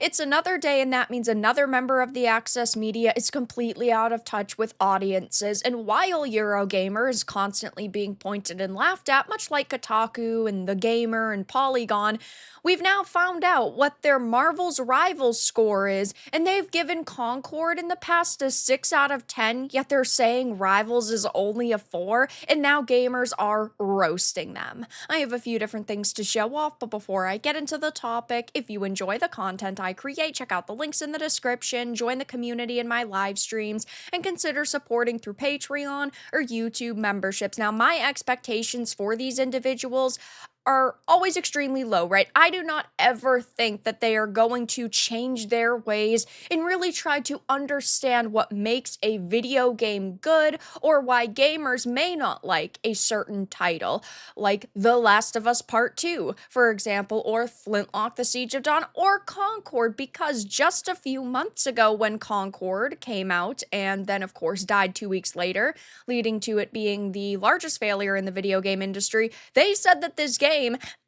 It's another day, and that means another member of the Access media is completely out of touch with audiences. And while EuroGamer is constantly being pointed and laughed at, much like Kotaku and The Gamer and Polygon, we've now found out what their Marvel's Rivals score is, and they've given Concord in the past a 6 out of 10, yet they're saying Rivals is only a 4, and now gamers are roasting them. I have a few different things to show off, but before I get into the topic, if you enjoy the content I create, check out the links in the description, join the community in my live streams, and consider supporting through Patreon or YouTube memberships. Now, my expectations for these individuals are always extremely low, right? I do not ever think that they are going to change their ways and really try to understand what makes a video game good or why gamers may not like a certain title, like The Last of Us Part 2, for example, or Flintlock: The Siege of Dawn, or Concord, because just a few months ago when Concord came out and then, of course, died 2 weeks later, leading to it being the largest failure in the video game industry, they said that this game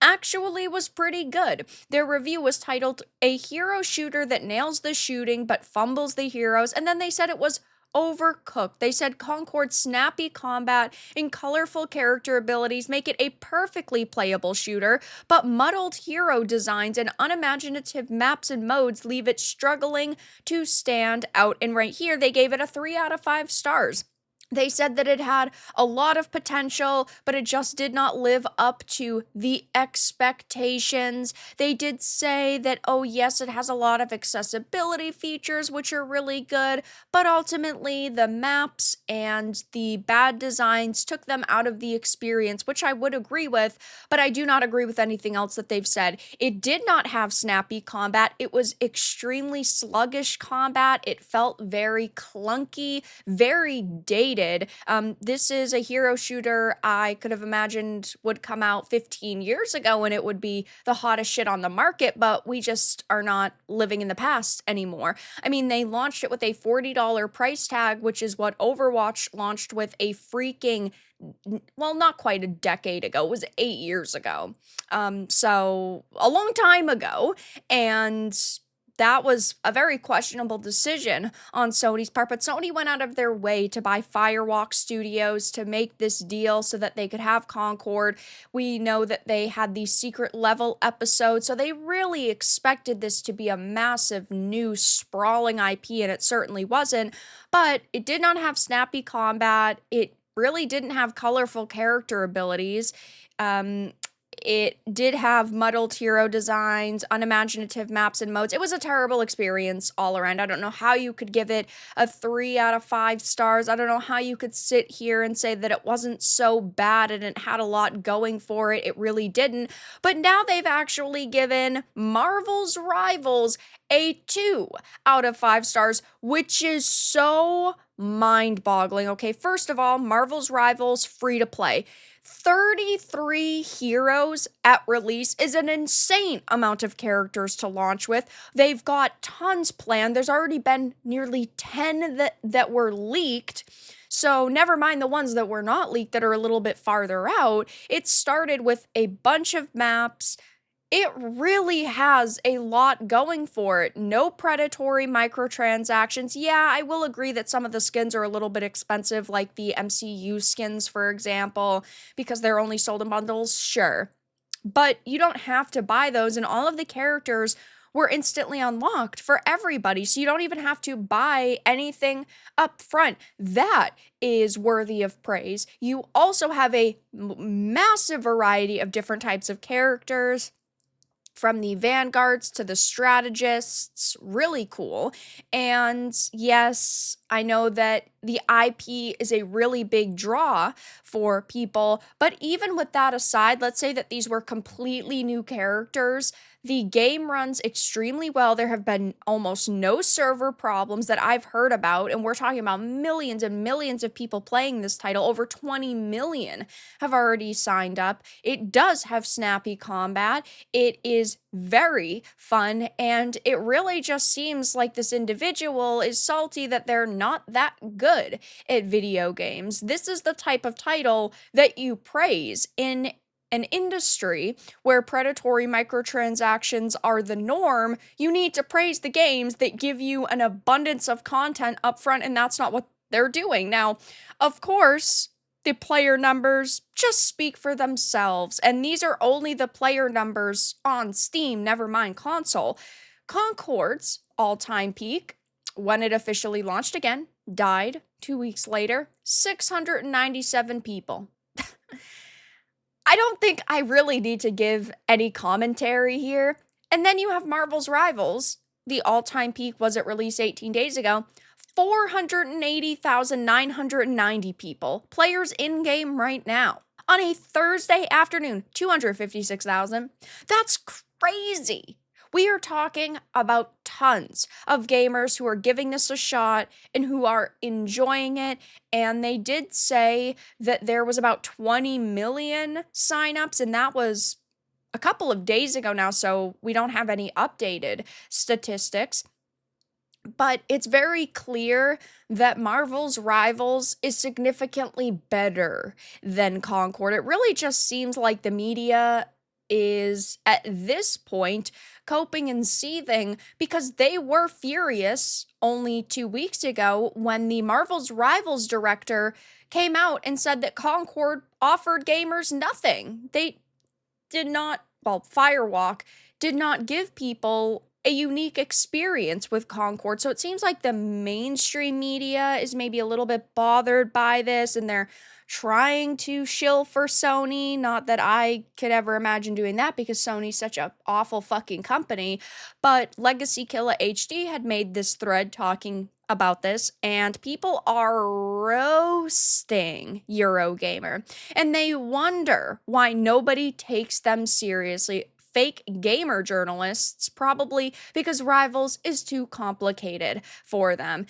actually was pretty good. Their review was titled "A Hero Shooter That Nails the Shooting But Fumbles the Heroes," and then they said it was overcooked. They said Concord's snappy combat and colorful character abilities make it a perfectly playable shooter, but muddled hero designs and unimaginative maps and modes leave it struggling to stand out. And right here, they gave it a 3 out of 5 stars. They said that it had a lot of potential, but it just did not live up to the expectations. They did say that, oh yes, it has a lot of accessibility features, which are really good, but ultimately the maps and the bad designs took them out of the experience, which I would agree with, but I do not agree with anything else that they've said. It did not have snappy combat. It was extremely sluggish combat. It felt very clunky, very dated. This is a hero shooter I could have imagined would come out 15 years ago and it would be the hottest shit on the market, but we just are not living in the past anymore. I mean, they launched it with a $40 price tag, which is what Overwatch launched with a freaking, well, not quite a decade ago. It was 8 years ago. So a long time ago, and that was a very questionable decision on Sony's part, but Sony went out of their way to buy Firewalk Studios to make this deal so that they could have Concord. We know that they had the secret level episode, so they really expected this to be a massive, new, sprawling IP, and it certainly wasn't, but it did not have snappy combat. It really didn't have colorful character abilities. It did have muddled hero designs, unimaginative maps and modes. It was a terrible experience all around. I don't know how you could give it a 3 out of 5 stars. I don't know how you could sit here and say that it wasn't so bad and it had a lot going for it. It really didn't. But now they've actually given Marvel's Rivals a 2 out of 5 stars, which is so mind-boggling. Okay, first of all, Marvel's Rivals free to play. 33 heroes at release is an insane amount of characters to launch with. They've got tons planned. There's already been nearly 10 that were leaked. So never mind the ones that were not leaked that are a little bit farther out. It started with a bunch of maps. It really has a lot going for it. No predatory microtransactions. Yeah, I will agree that some of the skins are a little bit expensive, like the MCU skins, for example, because they're only sold in bundles, sure. But you don't have to buy those, and all of the characters were instantly unlocked for everybody, so you don't even have to buy anything up front. That is worthy of praise. You also have a massive variety of different types of characters, from the vanguards to the strategists. Really cool. And yes, I know that the IP is a really big draw for people, but even with that aside, let's say that these were completely new characters. The game runs extremely well. There have been almost no server problems that I've heard about, and we're talking about millions and millions of people playing this title. Over 20 million have already signed up. It does have snappy combat. It is very fun, and it really just seems like this individual is salty that they're not that good at video games. This is the type of title that you praise in an industry where predatory microtransactions are the norm, you need to praise the games that give you an abundance of content upfront, and that's not what they're doing. Now, of course, the player numbers just speak for themselves, and these are only the player numbers on Steam, never mind console. Concord's all-time peak, when it officially launched again, died 2 weeks later, 697 people. I don't think I really need to give any commentary here. And then you have Marvel's Rivals. The all-time peak was at release 18 days ago. 480,990 people, players in-game right now. On a Thursday afternoon, 256,000. That's crazy. We are talking about tons of gamers who are giving this a shot and who are enjoying it. And they did say that there was about 20 million signups, and that was a couple of days ago now, so we don't have any updated statistics. But it's very clear that Marvel's Rivals is significantly better than Concord. It really just seems like the media is, at this point, coping and seething because they were furious only 2 weeks ago when the Marvel's Rivals director came out and said that Concord offered gamers nothing. They did not, well, Firewalk did not give people a unique experience with Concord. So it seems like the mainstream media is maybe a little bit bothered by this, and they're trying to shill for Sony. Not that I could ever imagine doing that because Sony's such a awful fucking company. But Legacy Killa HD had made this thread talking about this, and people are roasting EuroGamer, and they wonder why nobody takes them seriously. Fake gamer journalists, probably because Rivals is too complicated for them.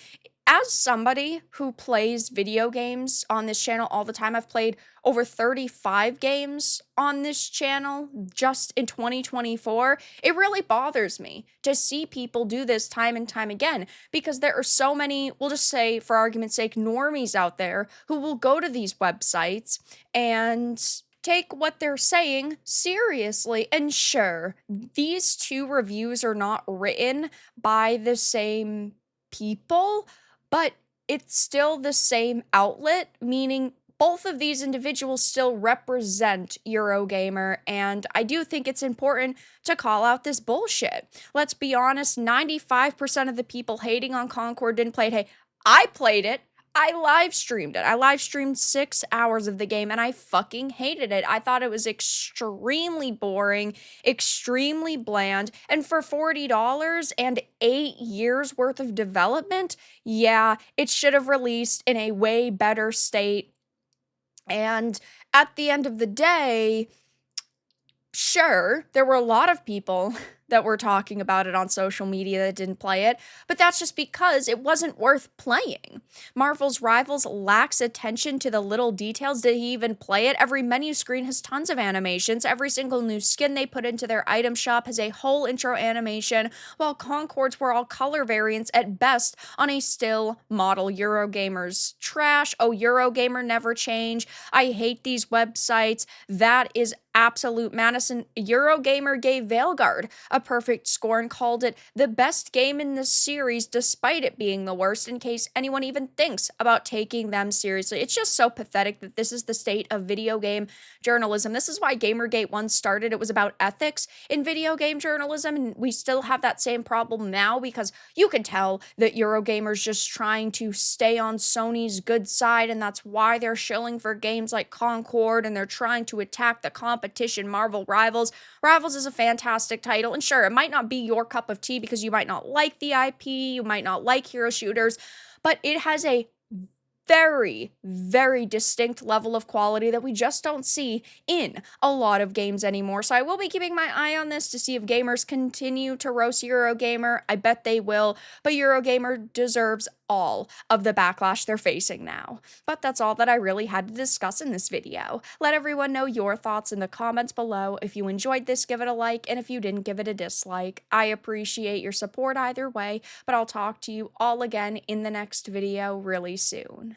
As somebody who plays video games on this channel all the time, I've played over 35 games on this channel just in 2024. It really bothers me to see people do this time and time again because there are so many, we'll just say for argument's sake, normies out there who will go to these websites and take what they're saying seriously. And sure, these two reviews are not written by the same people, but it's still the same outlet, meaning both of these individuals still represent EuroGamer, and I do think it's important to call out this bullshit. Let's be honest, 95% of the people hating on Concord didn't play it. Hey, I played it. I live streamed it. I live streamed 6 hours of the game and I fucking hated it. I thought it was extremely boring, extremely bland, and for $40 and 8 years worth of development, yeah, it should have released in a way better state. And at the end of the day, sure, there were a lot of people that were talking about it on social media that didn't play it, but that's just because it wasn't worth playing. Marvel's Rivals lacks attention to the little details. Did he even play it? Every menu screen has tons of animations. Every single new skin they put into their item shop has a whole intro animation, while Concord's were all color variants at best on a still model. EuroGamer's trash. Oh, EuroGamer never change. I hate these websites. That is absolute madness. EuroGamer gave Veilguard a perfect score and called it the best game in the series despite it being the worst, in case anyone even thinks about taking them seriously. It's just so pathetic that this is the state of video game journalism. This is why Gamergate once started. It was about ethics in video game journalism, and we still have that same problem now because you can tell that EuroGamer's just trying to stay on Sony's good side, and that's why they're shilling for games like Concord, and they're trying to attack the competition, Marvel Rivals. Rivals is a fantastic title, and sure, it might not be your cup of tea because you might not like the IP, you might not like hero shooters, but it has a very, very distinct level of quality that we just don't see in a lot of games anymore. So I will be keeping my eye on this to see if gamers continue to roast EuroGamer. I bet they will, but EuroGamer deserves all of the backlash they're facing now. But that's all that I really had to discuss in this video. Let everyone know your thoughts in the comments below. If you enjoyed this, give it a like, and if you didn't, give it a dislike. I appreciate your support either way, but I'll talk to you all again in the next video really soon.